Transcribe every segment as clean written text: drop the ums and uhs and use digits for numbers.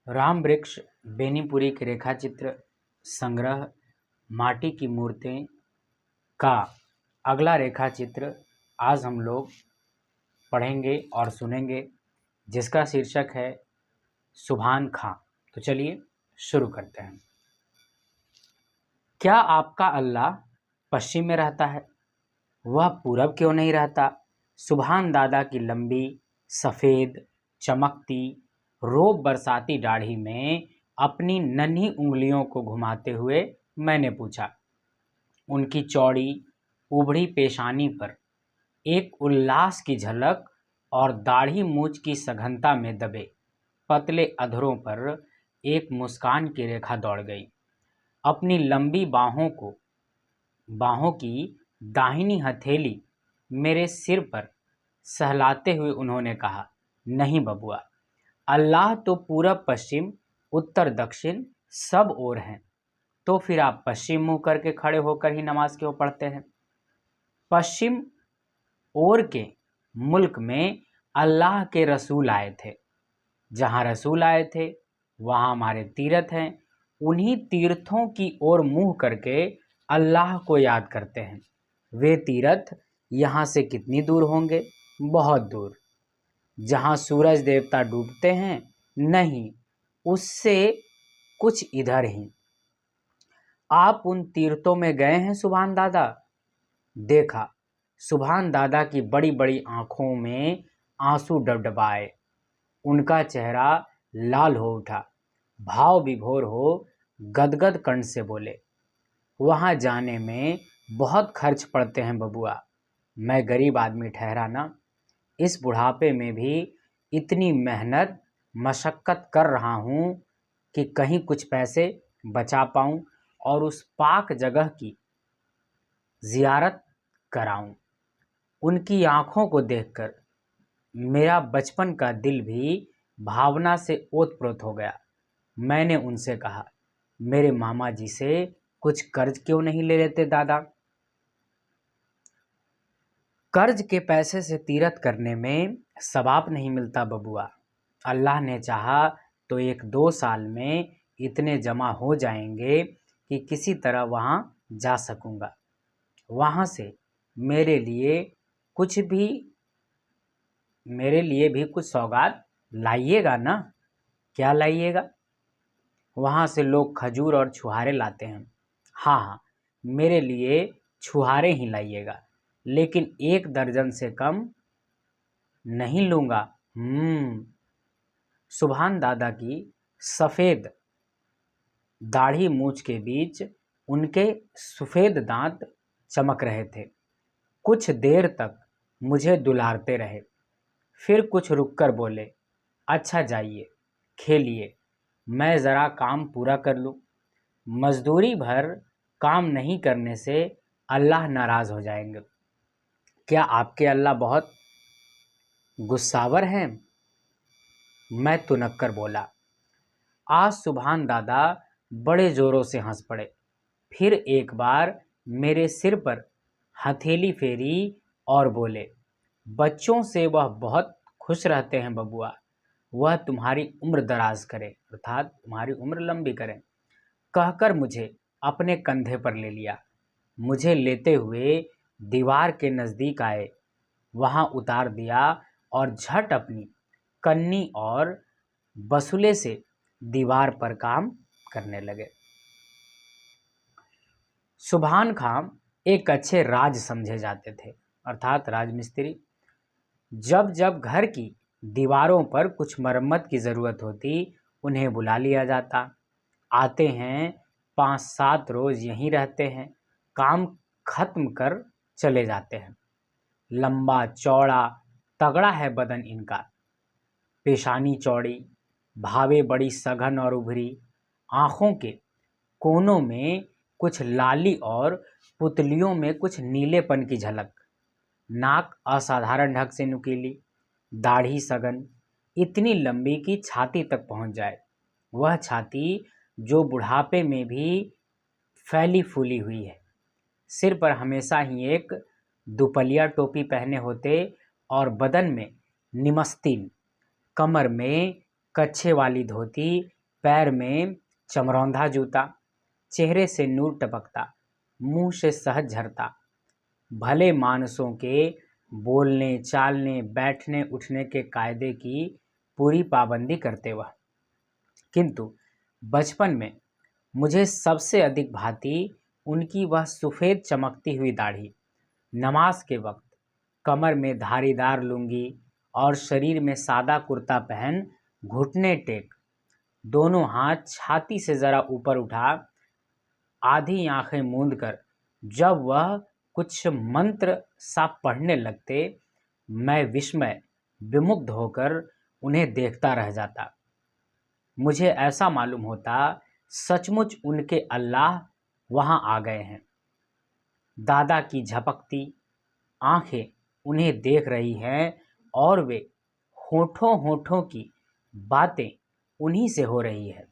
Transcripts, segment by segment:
राम वृक्ष बेनीपुरी के रेखाचित्र संग्रह माटी की मूर्तें का अगला रेखाचित्र आज हम लोग पढ़ेंगे और सुनेंगे, जिसका शीर्षक है सुभान खां। तो चलिए शुरू करते हैं। क्या आपका अल्लाह पश्चिम में रहता है? वह पूरब क्यों नहीं रहता? सुभान दादा की लंबी सफ़ेद चमकती रोब बरसाती दाढ़ी में अपनी नन्ही उंगलियों को घुमाते हुए मैंने पूछा। उनकी चौड़ी उभड़ी पेशानी पर एक उल्लास की झलक और दाढ़ी मूछ की सघनता में दबे पतले अधरों पर एक मुस्कान की रेखा दौड़ गई। अपनी लंबी बाहों की दाहिनी हथेली मेरे सिर पर सहलाते हुए उन्होंने कहा, नहीं बबुआ, अल्लाह तो पूरब पश्चिम उत्तर दक्षिण सब ओर हैं, तो फिर आप पश्चिम मुंह करके खड़े होकर ही नमाज क्यों पढ़ते हैं? पश्चिम ओर के मुल्क में अल्लाह के रसूल आए थे। जहाँ रसूल आए थे वहाँ हमारे तीर्थ हैं। उन्हीं तीर्थों की ओर मुंह करके अल्लाह को याद करते हैं। वे तीर्थ यहाँ से कितनी दूर होंगे? बहुत दूर। जहाँ सूरज देवता डूबते हैं? नहीं, उससे कुछ इधर ही। आप उन तीर्थों में गए हैं सुभान दादा? देखा। सुभान दादा की बड़ी बड़ी आंखों में आंसू डबडबाए। उनका चेहरा लाल हो उठा। भाव विभोर हो गदगद कंठ से बोले, वहाँ जाने में बहुत खर्च पड़ते हैं बबुआ। मैं गरीब आदमी ठहरा ना। इस बुढ़ापे में भी इतनी मेहनत मशक्क़त कर रहा हूँ कि कहीं कुछ पैसे बचा पाऊँ और उस पाक जगह की ज़ियारत कराऊँ। उनकी आँखों को देखकर मेरा बचपन का दिल भी भावना से ओतप्रोत हो गया। मैंने उनसे कहा, मेरे मामा जी से कुछ कर्ज क्यों नहीं ले लेते दादा? कर्ज के पैसे से तीरथ करने में सवाब नहीं मिलता बबुआ। अल्लाह ने चाहा तो 1-2 साल में इतने जमा हो जाएंगे कि किसी तरह वहाँ जा सकूँगा। वहाँ से मेरे लिए भी कुछ सौगात लाइएगा ना? क्या लाइएगा? वहाँ से लोग खजूर और छुहारे लाते हैं। हाँ, मेरे लिए छुहारे ही लाइएगा, लेकिन 1 दर्जन से कम नहीं लूँगा। सुभान दादा की सफ़ेद दाढ़ी मूछ के बीच उनके सफ़ेद दांत चमक रहे थे। कुछ देर तक मुझे दुलारते रहे, फिर कुछ रुककर बोले, अच्छा जाइए, खेलिए, मैं ज़रा काम पूरा कर लूँ। मजदूरी भर काम नहीं करने से अल्लाह नाराज़ हो जाएंगे। क्या आपके अल्लाह बहुत गुस्सावर हैं? मैं तुनक्कर बोला। आज सुभान दादा बड़े ज़ोरों से हंस पड़े। फिर एक बार मेरे सिर पर हथेली फेरी और बोले, बच्चों से वह बहुत खुश रहते हैं बबुआ। वह तुम्हारी उम्र दराज करे, अर्थात तुम्हारी उम्र लंबी करें, कहकर मुझे अपने कंधे पर ले लिया। मुझे लेते हुए दीवार के नज़दीक आए, वहाँ उतार दिया और झट अपनी कन्नी और बसुले से दीवार पर काम करने लगे। सुभान खां एक अच्छे राज समझे जाते थे, अर्थात राजमिस्त्री। जब जब घर की दीवारों पर कुछ मरम्मत की ज़रूरत होती, उन्हें बुला लिया जाता। आते हैं, 5-7 रोज़ यहीं रहते हैं, काम खत्म कर चले जाते हैं। लंबा चौड़ा तगड़ा है बदन इनका, पेशानी चौड़ी, भावें बड़ी सघन और उभरी, आँखों के कोनों में कुछ लाली और पुतलियों में कुछ नीलेपन की झलक, नाक असाधारण ढंग से नुकीली, दाढ़ी सघन, इतनी लंबी कि छाती तक पहुंच जाए। वह छाती जो बुढ़ापे में भी फैली फूली हुई है। सिर पर हमेशा ही एक दुपलिया टोपी पहने होते और बदन में निमस्तीन, कमर में कच्छे वाली धोती पैर में चमरौंधा जूता, चेहरे से नूर टपकता, मुंह से शहद झरता। भले मानसों के बोलने, चालने, बैठने, उठने के कायदे की पूरी पाबंदी करते वह। किंतु बचपन में मुझे सबसे अधिक भाती उनकी वह सफ़ेद चमकती हुई दाढ़ी, नमाज के वक्त कमर में धारीदार लुंगी और शरीर में सादा कुर्ता पहन घुटने टेक, दोनों हाथ छाती से ज़रा ऊपर उठा, आधी आंखें मूंद कर जब वह कुछ मंत्र सा पढ़ने लगते, मैं विस्मय विमुग्ध होकर उन्हें देखता रह जाता। मुझे ऐसा मालूम होता सचमुच उनके अल्लाह वहाँ आ गए हैं। दादा की झपकती आंखें उन्हें देख रही हैं और वे होठों होठों की बातें उन्हीं से हो रही है।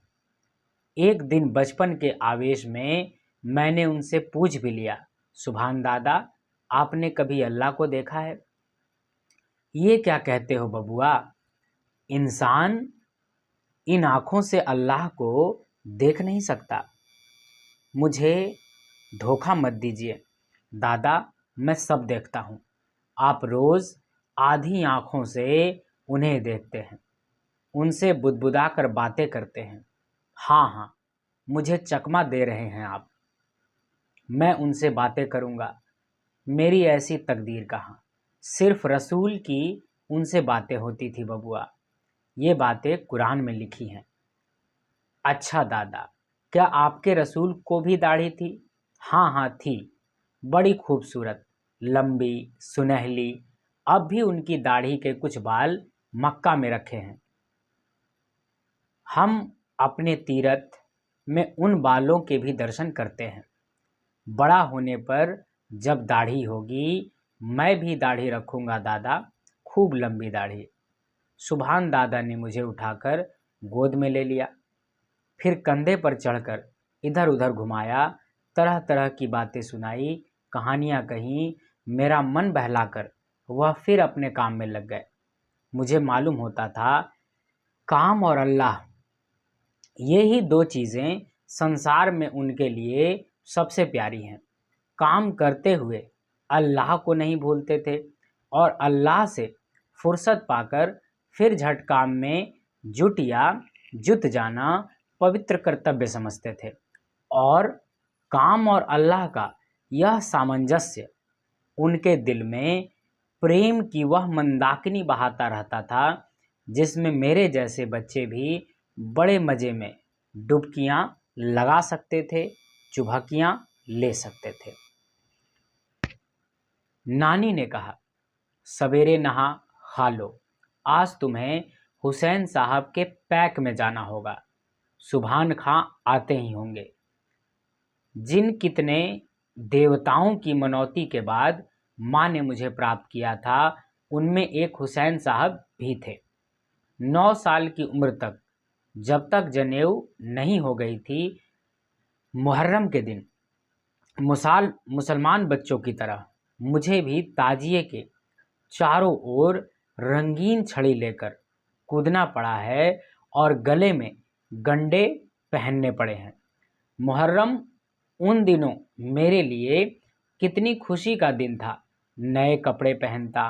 एक दिन बचपन के आवेश में मैंने उनसे पूछ भी लिया, सुभान दादा, आपने कभी अल्लाह को देखा है? ये क्या कहते हो बबुआ, इंसान इन आँखों से अल्लाह को देख नहीं सकता। मुझे धोखा मत दीजिए दादा, मैं सब देखता हूँ। आप रोज़ आधी आँखों से उन्हें देखते हैं, उनसे बुदबुदा कर बातें करते हैं। हाँ हाँ, मुझे चकमा दे रहे हैं आप। मैं उनसे बातें करूँगा, मेरी ऐसी तकदीर कहाँ। सिर्फ रसूल की उनसे बातें होती थी बबुआ, ये बातें कुरान में लिखी हैं। अच्छा दादा, क्या आपके रसूल को भी दाढ़ी थी? हाँ हाँ थी, बड़ी खूबसूरत, लंबी, सुनहली। अब भी उनकी दाढ़ी के कुछ बाल मक्का में रखे हैं। हम अपने तीरथ में उन बालों के भी दर्शन करते हैं। बड़ा होने पर जब दाढ़ी होगी, मैं भी दाढ़ी रखूँगा दादा, खूब लंबी दाढ़ी। सुभान दादा ने मुझे उठाकर गोद में ले लिया, फिर कंधे पर चढ़कर इधर उधर घुमाया, तरह तरह की बातें सुनाई, कहानियाँ कहीं। मेरा मन बहलाकर वह फिर अपने काम में लग गए। मुझे मालूम होता था काम और अल्लाह, ये ही दो चीज़ें संसार में उनके लिए सबसे प्यारी हैं। काम करते हुए अल्लाह को नहीं भूलते थे और अल्लाह से फुर्सत पाकर फिर झट काम में जुट जाना पवित्र कर्तव्य समझते थे। और काम और अल्लाह का यह सामंजस्य उनके दिल में प्रेम की वह मंदाकिनी बहाता रहता था, जिसमें मेरे जैसे बच्चे भी बड़े मज़े में डुबकियाँ लगा सकते थे, चुभकियाँ ले सकते थे। नानी ने कहा, सवेरे नहा खा लो, आज तुम्हें हुसैन साहब के पैक में जाना होगा, सुभान खां आते ही होंगे। जिन कितने देवताओं की मनौती के बाद माँ ने मुझे प्राप्त किया था, उनमें एक हुसैन साहब भी थे। 9 साल की उम्र तक, जब तक जनेऊ नहीं हो गई थी, मुहर्रम के दिन मुसलमान बच्चों की तरह मुझे भी ताजिए के चारों ओर रंगीन छड़ी लेकर कूदना पड़ा है और गले में गंडे पहनने पड़े हैं। मुहर्रम उन दिनों मेरे लिए कितनी खुशी का दिन था। नए कपड़े पहनता,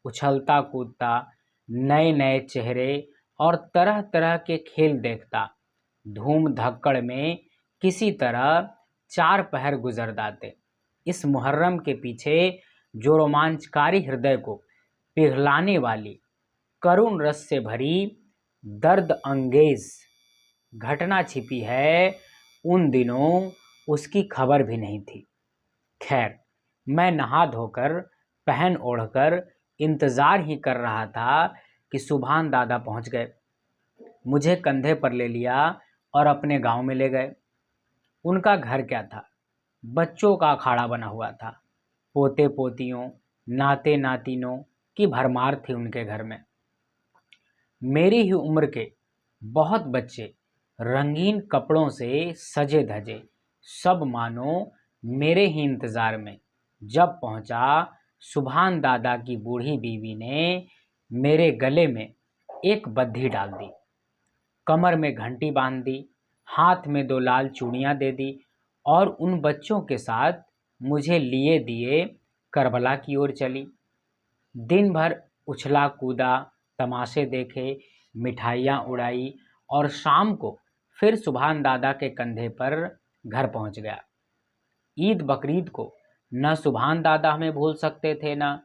उछलता कूदता, नए नए चेहरे और तरह तरह के खेल देखता। धूम धक्कड़ में किसी तरह 4 पहर गुजर जाते। इस मुहर्रम के पीछे जो रोमांचकारी हृदय को पिघलाने वाली, करुण रस से भरी, दर्द अंगेज घटना छिपी है, उन दिनों उसकी खबर भी नहीं थी। खैर, मैं नहा धोकर, पहन ओढ़कर इंतज़ार ही कर रहा था कि सुभान दादा पहुंच गए। मुझे कंधे पर ले लिया और अपने गांव में ले गए। उनका घर क्या था, बच्चों का अखाड़ा बना हुआ था। पोते पोतियों, नाते नातिनों की भरमार थी उनके घर में। मेरी ही उम्र के बहुत बच्चे रंगीन कपड़ों से सजे धजे, सब मानो मेरे ही इंतज़ार में। जब पहुंचा, सुभान दादा की बूढ़ी बीवी ने मेरे गले में एक बद्धी डाल दी। कमर में घंटी बांध दी, हाथ में 2 लाल चूड़ियाँ दे दी और उन बच्चों के साथ मुझे लिए दिए करबला की ओर चली। दिन भर उछला कूदा, तमाशे देखे, मिठाइयाँ उड़ाई और शाम को फिर सुभान दादा के कंधे पर घर पहुंच गया। ईद बकरीद को न सुभान दादा हमें भूल सकते थे, न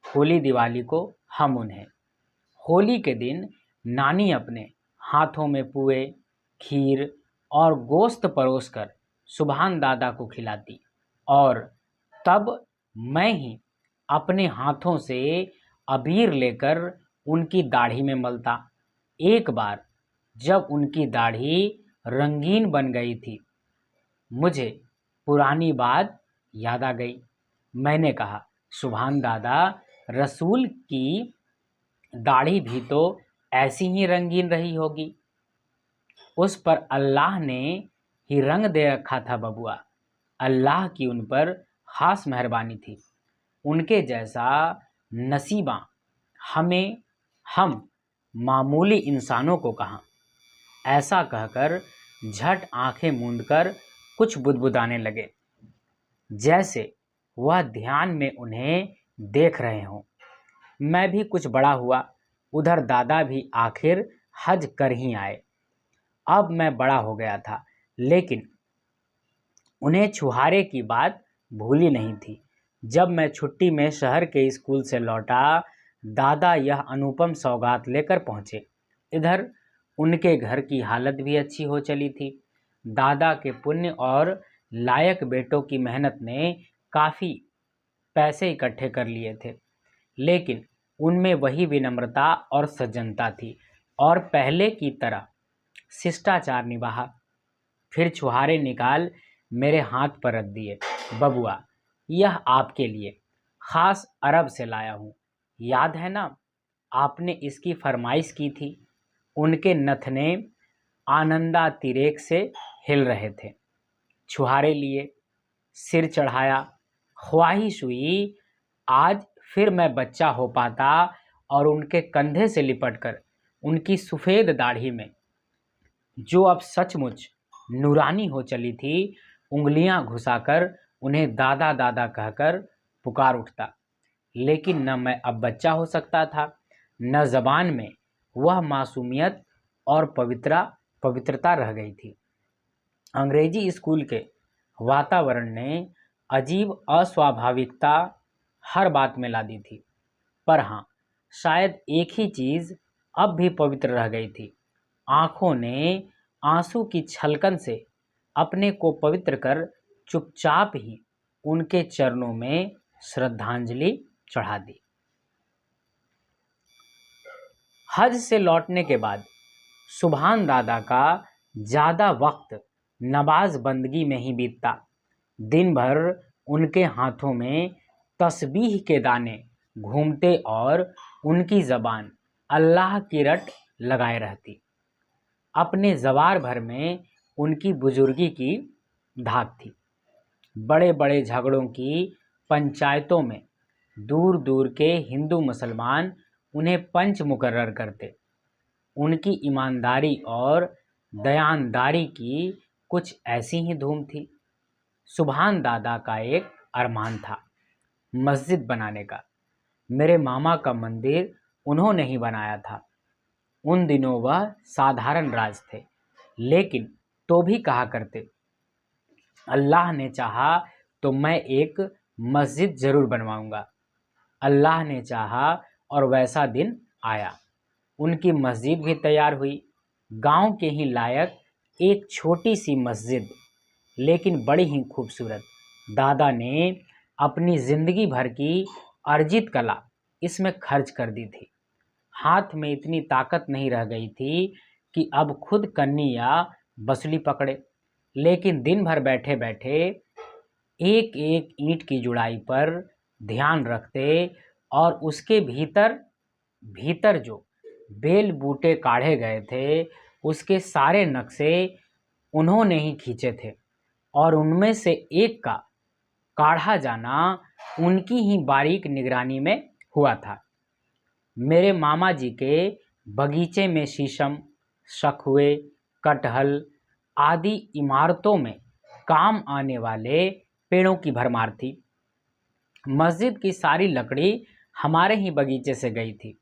होली दिवाली को हम उन्हें। होली के दिन नानी अपने हाथों में पुए, खीर और गोश्त परोसकर सुभान दादा को खिलाती और तब मैं ही अपने हाथों से अबीर लेकर उनकी दाढ़ी में मलता। एक बार जब उनकी दाढ़ी रंगीन बन गई थी, मुझे पुरानी बात याद आ गई। मैंने कहा, सुभान दादा, रसूल की दाढ़ी भी तो ऐसी ही रंगीन रही होगी। उस पर अल्लाह ने ही रंग दे रखा था बबुआ। अल्लाह की उन पर खास मेहरबानी थी। उनके जैसा नसीबा हम मामूली इंसानों को कहाँ। ऐसा कहकर झट आंखें मूंदकर कुछ बुदबुदाने लगे, जैसे वह ध्यान में उन्हें देख रहे हों। मैं भी कुछ बड़ा हुआ। उधर दादा भी आखिर हज कर ही आए। अब मैं बड़ा हो गया था, लेकिन उन्हें छुहारे की बात भूली नहीं थी। जब मैं छुट्टी में शहर के स्कूल से लौटा, दादा यह अनुपम सौगात लेकर पहुँचे। इधर उनके घर की हालत भी अच्छी हो चली थी। दादा के पुण्य और लायक बेटों की मेहनत ने काफ़ी पैसे इकट्ठे कर लिए थे, लेकिन उनमें वही विनम्रता और सज्जनता थी और पहले की तरह शिष्टाचार निभाया। फिर छुहारे निकाल मेरे हाथ पर रख दिए। बबुआ, यह आपके लिए खास अरब से लाया हूँ। याद है ना, आपने इसकी फरमाइश की थी। उनके नथने आनंदातिरेक से हिल रहे थे। छुहारे लिए, सिर चढ़ाया, ख्वाहिश हुई आज फिर मैं बच्चा हो पाता और उनके कंधे से लिपटकर उनकी सफ़ेद दाढ़ी में, जो अब सचमुच नूरानी हो चली थी, उंगलियां घुसाकर उन्हें दादा दादा कहकर पुकार उठता। लेकिन न मैं अब बच्चा हो सकता था, न ज़बान में वह मासूमियत और पवित्रता रह गई थी। अंग्रेजी स्कूल के वातावरण ने अजीब अस्वाभाविकता हर बात में ला दी थी। पर हाँ, शायद एक ही चीज़ अब भी पवित्र रह गई थी। आँखों ने आंसू की छलकन से अपने को पवित्र कर चुपचाप ही उनके चरणों में श्रद्धांजलि चढ़ा दी। हज से लौटने के बाद सुभान दादा का ज़्यादा वक्त नमाज बंदगी में ही बीतता। दिन भर उनके हाथों में तस्बीह के दाने घूमते और उनकी ज़बान अल्लाह की रट लगाए रहती। अपने ज़बार भर में उनकी बुजुर्गी की धाक थी। बड़े बड़े झगड़ों की पंचायतों में दूर दूर के हिंदू मुसलमान उन्हें पंच मुकर्रर करते। उनकी ईमानदारी और दयानदारी की कुछ ऐसी ही धूम थी। सुभान दादा का एक अरमान था, मस्जिद बनाने का। मेरे मामा का मंदिर उन्होंने ही बनाया था। उन दिनों वह साधारण राज थे, लेकिन तो भी कहा करते, अल्लाह ने चाहा तो मैं एक मस्जिद ज़रूर बनवाऊंगा। अल्लाह ने चाहा और वैसा दिन आया। उनकी मस्जिद भी तैयार हुई। गांव के ही लायक एक छोटी सी मस्जिद, लेकिन बड़ी ही खूबसूरत। दादा ने अपनी ज़िंदगी भर की अर्जित कला इसमें खर्च कर दी थी। हाथ में इतनी ताकत नहीं रह गई थी कि अब खुद कन्नी या बसुली पकड़े, लेकिन दिन भर बैठे बैठे एक एक ईंट की जुड़ाई पर ध्यान रखते और उसके भीतर भीतर जो बेल बूटे काढ़े गए थे, उसके सारे नक्शे उन्होंने ही खींचे थे और उनमें से एक का काढ़ा जाना उनकी ही बारीक निगरानी में हुआ था। मेरे मामा जी के बगीचे में शीशम, सखुए, कटहल आदि इमारतों में काम आने वाले पेड़ों की भरमार थी। मस्जिद की सारी लकड़ी हमारे ही बगीचे से गई थी।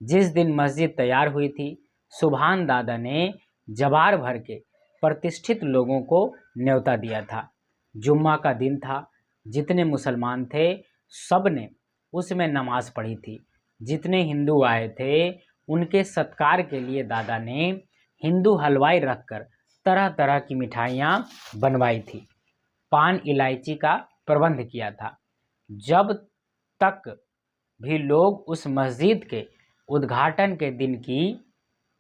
जिस दिन मस्जिद तैयार हुई थी, सुभान दादा ने जवार भर के प्रतिष्ठित लोगों को न्योता दिया था। जुम्मा का दिन था। जितने मुसलमान थे सब ने उसमें नमाज पढ़ी थी। जितने हिंदू आए थे उनके सत्कार के लिए दादा ने हिंदू हलवाई रखकर तरह तरह की मिठाइयाँ बनवाई थी। पान इलायची का प्रबंध किया था। जब तक भी लोग उस मस्जिद के उद्घाटन के दिन की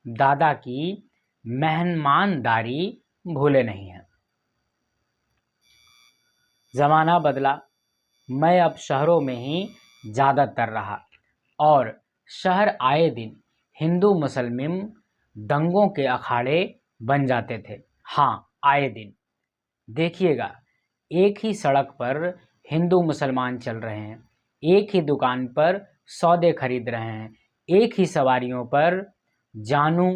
दादा की मेहमानदारी भूले नहीं हैं। ज़माना बदला। मैं अब शहरों में ही ज़्यादातर रहा और शहर आए दिन हिंदू मुसलमान दंगों के अखाड़े बन जाते थे। हाँ, आए दिन देखिएगा, एक ही सड़क पर हिंदू मुसलमान चल रहे हैं, एक ही दुकान पर सौदे खरीद रहे हैं, एक ही सवारियों पर जानू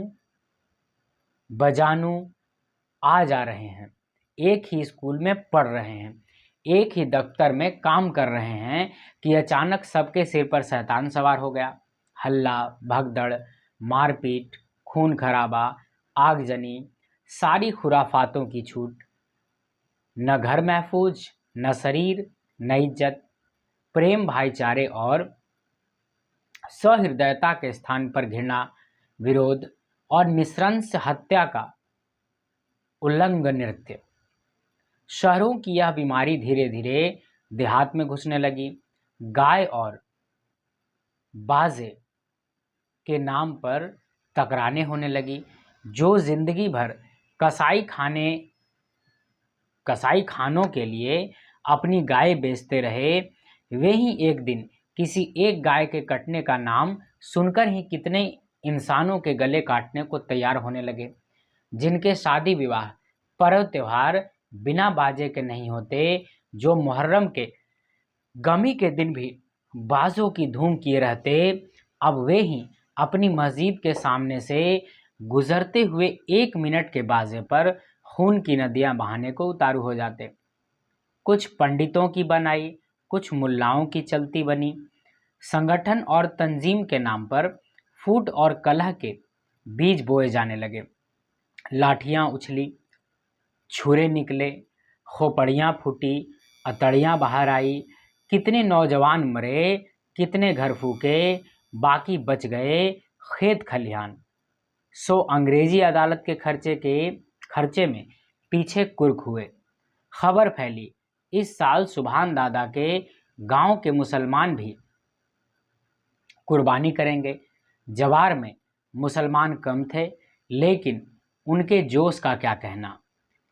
बजानू आ जा रहे हैं, एक ही स्कूल में पढ़ रहे हैं, एक ही दफ्तर में काम कर रहे हैं कि अचानक सबके सिर पर शैतान सवार हो गया। हल्ला, भगदड़, मारपीट, खून खराबा, आगजनी, सारी खुराफातों की छूट। न घर महफूज, न शरीर, न इज्जत। प्रेम, भाईचारे और सहृदयता के स्थान पर घृणा, विरोध और निस्संस हत्या का उल्लंघन नृत्य। शहरों की यह बीमारी धीरे धीरे देहात में घुसने लगी। गाय और बाजे के नाम पर तकरारें होने लगी। जो जिंदगी भर कसाई खानों के लिए अपनी गाय बेचते रहे, वे ही एक दिन किसी एक गाय के कटने का नाम सुनकर ही कितने इंसानों के गले काटने को तैयार होने लगे। जिनके शादी विवाह, पर्व त्योहार बिना बाजे के नहीं होते, जो मुहर्रम के गमी के दिन भी बाजों की धूम किए रहते, अब वे ही अपनी मस्जिद के सामने से गुजरते हुए 1 मिनट के बाजे पर खून की नदियां बहाने को उतारू हो जाते। कुछ पंडितों की बनाई, कुछ मुल्लाओं की चलती बनी। संगठन और तंजीम के नाम पर फूट और कलह के बीज बोए जाने लगे। लाठियां उछली, छुरे निकले, खोपड़ियां फूटी, अतड़ियां बाहर आई। कितने नौजवान मरे, कितने घर फूके, बाकी बच गए खेत खलिहान। सो अंग्रेजी अदालत के खर्चे में पीछे कुर्क हुए। खबर फैली, इस साल सुभान दादा के गांव के मुसलमान भी कुर्बानी करेंगे। जवार में मुसलमान कम थे, लेकिन उनके जोश का क्या कहना।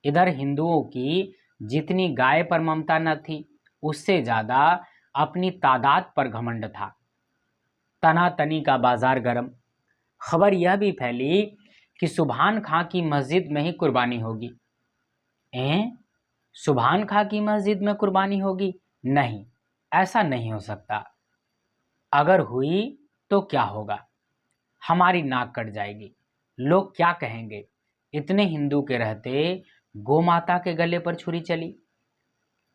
इधर हिंदुओं की जितनी गाय पर ममता न थी, उससे ज़्यादा अपनी तादाद पर घमंड था। तनातनी का बाजार गर्म। खबर यह भी फैली कि सुभान खां की मस्जिद में ही कुर्बानी होगी। सुभान खां की मस्जिद में कुर्बानी होगी? नहीं, ऐसा नहीं हो सकता। अगर हुई तो क्या होगा? हमारी नाक कट जाएगी। लोग क्या कहेंगे? इतने हिंदू के रहते गौ माता के गले पर छुरी चली।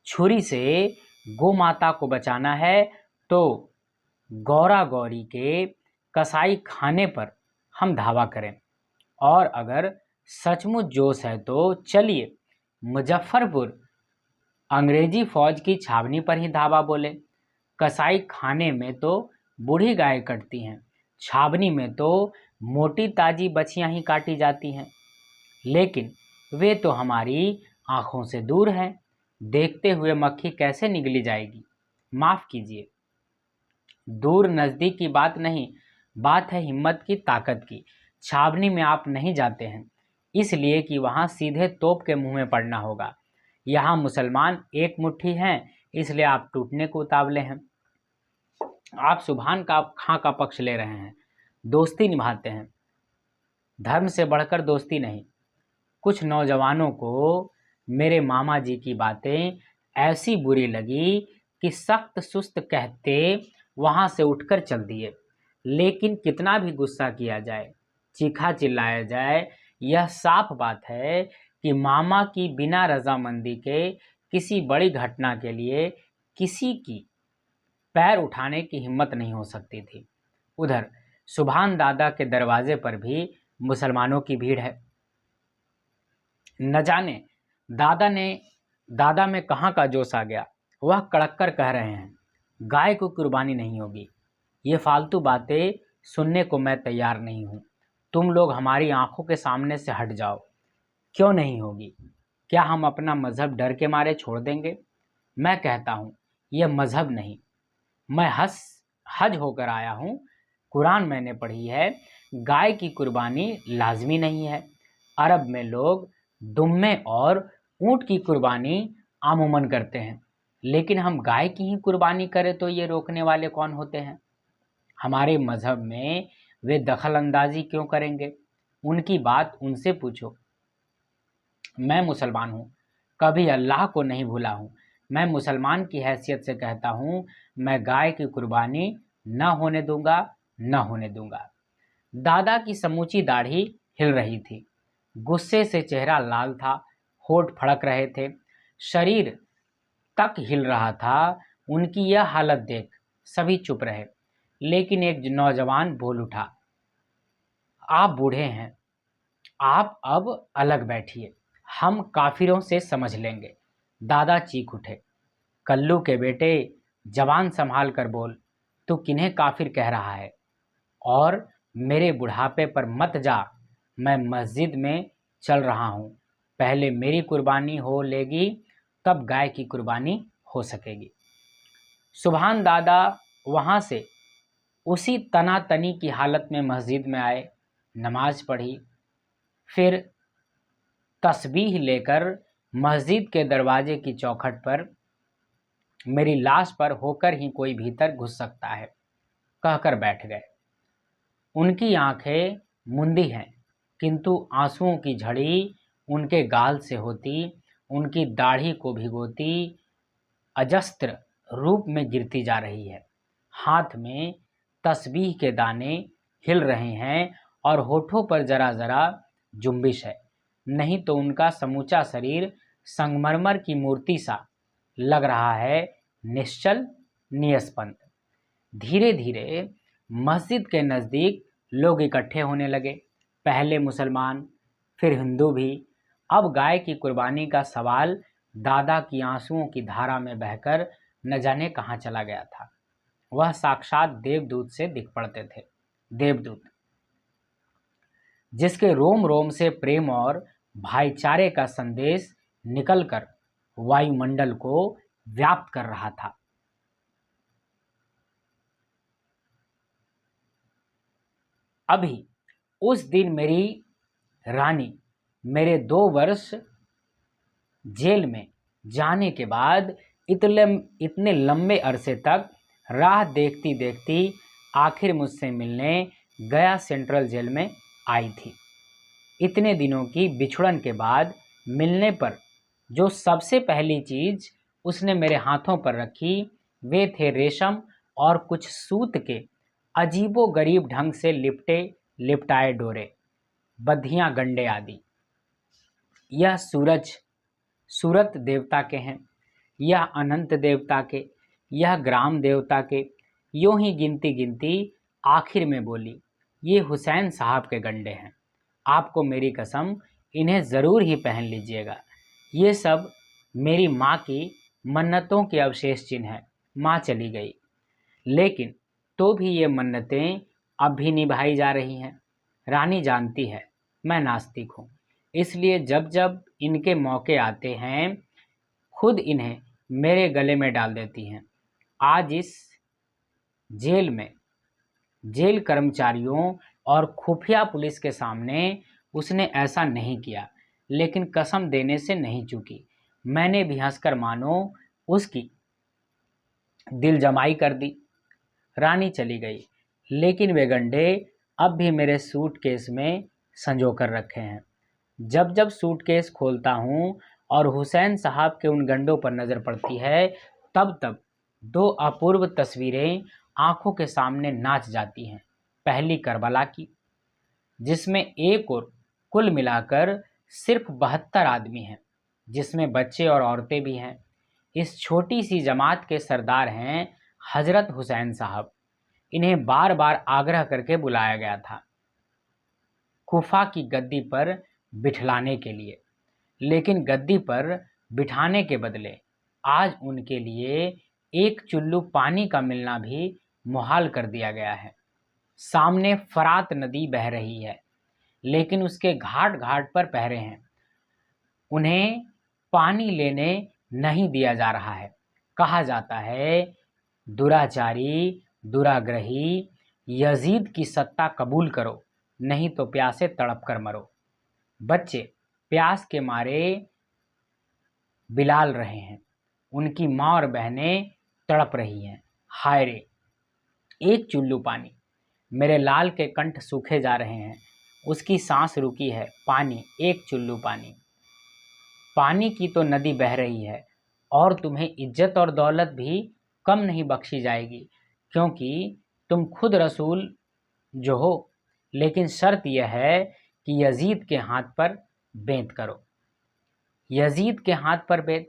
छुरी से गौ माता को बचाना है तो गौरा गौरी के कसाई खाने पर हम धावा करें, और अगर सचमुच जोश है तो चलिए मुजफ्फरपुर अंग्रेजी फौज की छावनी पर ही धावा बोले। कसाई खाने में तो बूढ़ी गाय कटती हैं, छावनी में तो मोटी ताजी बछियां ही काटी जाती हैं। लेकिन वे तो हमारी आंखों से दूर हैं, देखते हुए मक्खी कैसे निगली जाएगी? माफ़ कीजिए, दूर नज़दीक की बात नहीं, बात है हिम्मत की, ताकत की। छावनी में आप नहीं जाते हैं इसलिए कि वहाँ सीधे तोप के मुंह में पड़ना होगा। यहाँ मुसलमान एक मुट्ठी हैं, इसलिए आप टूटने को उतावले हैं। आप सुभान खां का पक्ष ले रहे हैं, दोस्ती निभाते हैं। धर्म से बढ़कर दोस्ती नहीं। कुछ नौजवानों को मेरे मामा जी की बातें ऐसी बुरी लगी कि सख्त सुस्त कहते वहाँ से उठकर चल दिए। लेकिन कितना भी गुस्सा किया जाए, चीखा चिल्लाया जाए, यह साफ बात है कि मामा की बिना रजामंदी के किसी बड़ी घटना के लिए किसी की पैर उठाने की हिम्मत नहीं हो सकती थी। उधर सुभान दादा के दरवाजे पर भी मुसलमानों की भीड़ है। न जाने दादा में कहाँ का जोश आ गया। वह कड़क कर कह रहे हैं, गाय को कुर्बानी नहीं होगी। ये फालतू बातें सुनने को मैं तैयार नहीं हूँ। तुम लोग हमारी आंखों के सामने से हट जाओ। क्यों नहीं होगी? क्या हम अपना मजहब डर के मारे छोड़ देंगे? मैं कहता हूँ, यह मजहब नहीं, मैं हज होकर आया हूँ। कुरान मैंने पढ़ी है, गाय की कुर्बानी लाजमी नहीं है। अरब में लोग दुम्मे और ऊँट की कुर्बानी आमूमन करते हैं, लेकिन हम गाय की ही कुर्बानी करें तो ये रोकने वाले कौन होते हैं? हमारे मजहब में वे दखल अंदाजी क्यों करेंगे? उनकी बात उनसे पूछो। मैं मुसलमान हूँ, कभी अल्लाह को नहीं भूला हूँ। मैं मुसलमान की हैसियत से कहता हूँ, मैं गाय की कुर्बानी न होने दूंगा, न होने दूंगा। दादा की समूची दाढ़ी हिल रही थी, गुस्से से चेहरा लाल था, होठ फड़क रहे थे, शरीर तक हिल रहा था। उनकी यह हालत देख सभी चुप रहे, लेकिन एक नौजवान बोल उठा, आप बूढ़े हैं, आप अब अलग बैठिए, हम काफिरों से समझ लेंगे। दादा चीख उठे, कल्लू के बेटे, जवान संभाल कर बोल, तू किन्हें काफिर कह रहा है? और मेरे बुढ़ापे पर मत जा, मैं मस्जिद में चल रहा हूँ। पहले मेरी कुर्बानी हो लेगी, तब गाय की कुर्बानी हो सकेगी। सुभान दादा वहाँ से उसी तनातनी की हालत में मस्जिद में आए, नमाज पढ़ी, फिर तस्बीह लेकर मस्जिद के दरवाजे की चौखट पर, मेरी लाश पर होकर ही कोई भीतर घुस सकता है, कहकर बैठ गए। उनकी आंखें मुंदी हैं, किंतु आंसुओं की झड़ी उनके गाल से होती, उनकी दाढ़ी को भिगोती अजस्त्र रूप में गिरती जा रही है। हाथ में तस्बीह के दाने हिल रहे हैं और होठों पर जरा जरा जुम्बिश है, नहीं तो उनका समूचा शरीर संगमरमर की मूर्ति सा लग रहा है, निश्चल निस्पंद। धीरे धीरे मस्जिद के नज़दीक लोग इकट्ठे होने लगे, पहले मुसलमान, फिर हिंदू भी। अब गाय की कुर्बानी का सवाल दादा की आंसुओं की धारा में बहकर न जाने कहाँ चला गया था। वह साक्षात देवदूत से दिख पड़ते थे, देवदूत जिसके रोम रोम से प्रेम और भाईचारे का संदेश निकलकर वायुमंडल को व्याप्त कर रहा था। अभी उस दिन मेरी रानी मेरे 2 वर्ष जेल में जाने के बाद इतने लंबे अरसे तक राह देखती देखती आखिर मुझसे मिलने गया सेंट्रल जेल में आई थी। इतने दिनों की बिछुड़न के बाद मिलने पर जो सबसे पहली चीज़ उसने मेरे हाथों पर रखी, वे थे रेशम और कुछ सूत के अजीबो गरीब ढंग से लिपटाए डोरे, बद्धियां गंडे आदि। यह सूरत देवता के हैं, यह अनंत देवता के, यह ग्राम देवता के। यूं ही गिनती गिनती आखिर में बोली, ये हुसैन साहब के गंडे हैं, आपको मेरी कसम, इन्हें ज़रूर ही पहन लीजिएगा। ये सब मेरी माँ की मन्नतों के अवशेष चिन्ह हैं। माँ चली गई, लेकिन तो भी ये मन्नतें अब भी निभाई जा रही हैं। रानी जानती है मैं नास्तिक हूँ, इसलिए जब जब इनके मौके आते हैं खुद इन्हें मेरे गले में डाल देती हैं। आज इस जेल में जेल कर्मचारियों और खुफिया पुलिस के सामने उसने ऐसा नहीं किया, लेकिन कसम देने से नहीं चूकी। मैंने भी हंसकर मानो उसकी दिल जमाई कर दी। रानी चली गई, लेकिन वे गंडे अब भी मेरे सूटकेस में संजो कर रखे हैं। जब जब सूटकेस खोलता हूँ और हुसैन साहब के उन गंडों पर नज़र पड़ती है, तब तब 2 अपूर्व तस्वीरें आंखों के सामने नाच जाती हैं। पहली करबला की, जिसमें एक और कुल मिलाकर सिर्फ 72 आदमी हैं, जिसमें बच्चे और औरतें भी हैं। इस छोटी सी जमात के सरदार हैं हजरत हुसैन साहब। इन्हें बार बार आग्रह करके बुलाया गया था कूफा की गद्दी पर बिठलाने के लिए, लेकिन गद्दी पर बिठाने के बदले आज उनके लिए एक चुल्लू पानी का मिलना भी मुहाल कर दिया गया है। सामने फरात नदी बह रही है, लेकिन उसके घाट घाट पर पहरे हैं। उन्हें पानी लेने नहीं दिया जा रहा है। कहा जाता है, दुराचारी, दुराग्रही, यजीद की सत्ता कबूल करो, नहीं तो प्यासे तड़प कर मरो। बच्चे प्यास के मारे बिलाल रहे हैं, उनकी माँ और बहनें तड़प रही हैं। हाय रे, एक चुल्लू पानी। मेरे लाल के कंठ सूखे जा रहे हैं, उसकी सांस रुकी है। पानी, एक चुल्लू पानी। पानी की तो नदी बह रही है, और तुम्हें इज्जत और दौलत भी कम नहीं बख्शी जाएगी, क्योंकि तुम खुद रसूल जो हो। लेकिन शर्त यह है कि यजीद के हाथ पर बेंत करो। यजीद के हाथ पर बेंत?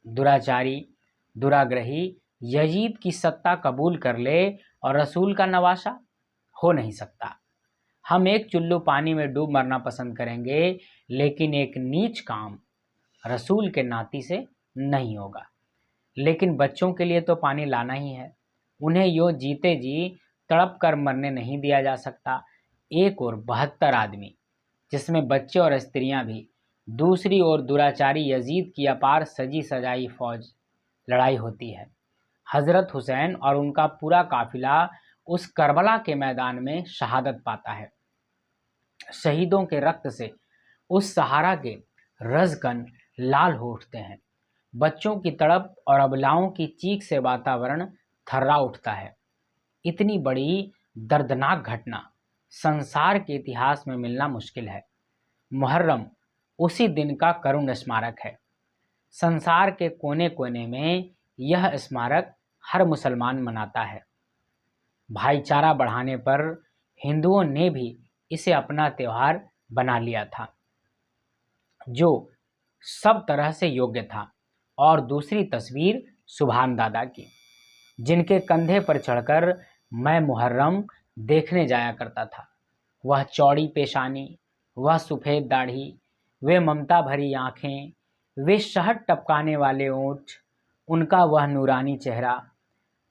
दुराचारी, दुराग्रही यजीद की सत्ता कबूल कर ले और रसूल का नवासा? हो नहीं सकता। हम एक चुल्लू पानी में डूब मरना पसंद करेंगे, लेकिन एक नीच काम रसूल के नाती से नहीं होगा। लेकिन बच्चों के लिए तो पानी लाना ही है। उन्हें यूँ जीते जी तड़प कर मरने नहीं दिया जा सकता। एक और 72 आदमी, जिसमें बच्चे और स्त्रियां भी। दूसरी ओर दुराचारी यजीद की अपार सजी सजाई फौज लड़ाई होती है। हजरत हुसैन और उनका पूरा काफिला उस करबला के मैदान में शहादत पाता है। शहीदों के रक्त से उस सहारा के रजकन लाल हो उठते हैं। बच्चों की तड़प और अबलाओं की चीख से वातावरण थर्रा उठता है। इतनी बड़ी दर्दनाक घटना संसार के इतिहास में मिलना मुश्किल है। मुहर्रम उसी दिन का करुण स्मारक है। संसार के कोने कोने में यह स्मारक हर मुसलमान मनाता है। भाईचारा बढ़ाने पर हिंदुओं ने भी इसे अपना त्यौहार बना लिया था, जो सब तरह से योग्य था। और दूसरी तस्वीर सुभान दादा की, जिनके कंधे पर चढ़कर मैं मुहर्रम देखने जाया करता था। वह चौड़ी पेशानी, वह सफ़ेद दाढ़ी, वे ममता भरी आँखें, वे शहद टपकाने वाले ओंठ, उनका वह नूरानी चेहरा,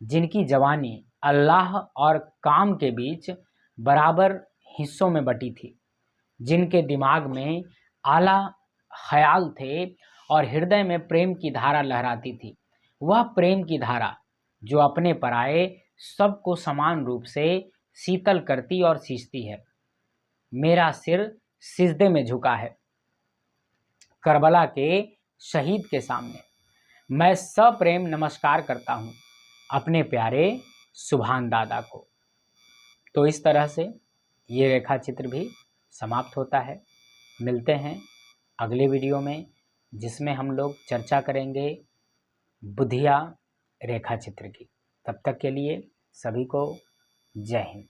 जिनकी जवानी अल्लाह और काम के बीच बराबर हिस्सों में बटी थी, जिनके दिमाग में आला ख्याल थे और हृदय में प्रेम की धारा लहराती थी। वह प्रेम की धारा जो अपने पराये सबको समान रूप से शीतल करती और सींचती है। मेरा सिर सिजदे में झुका है करबला के शहीद के सामने। मैं सप्रेम नमस्कार करता हूँ अपने प्यारे सुभान दादा को। तो इस तरह से ये रेखा चित्र भी समाप्त होता है। मिलते हैं अगले वीडियो में, जिसमें हम लोग चर्चा करेंगे बुधिया रेखा चित्र की। तब तक के लिए सभी को जय हिंद।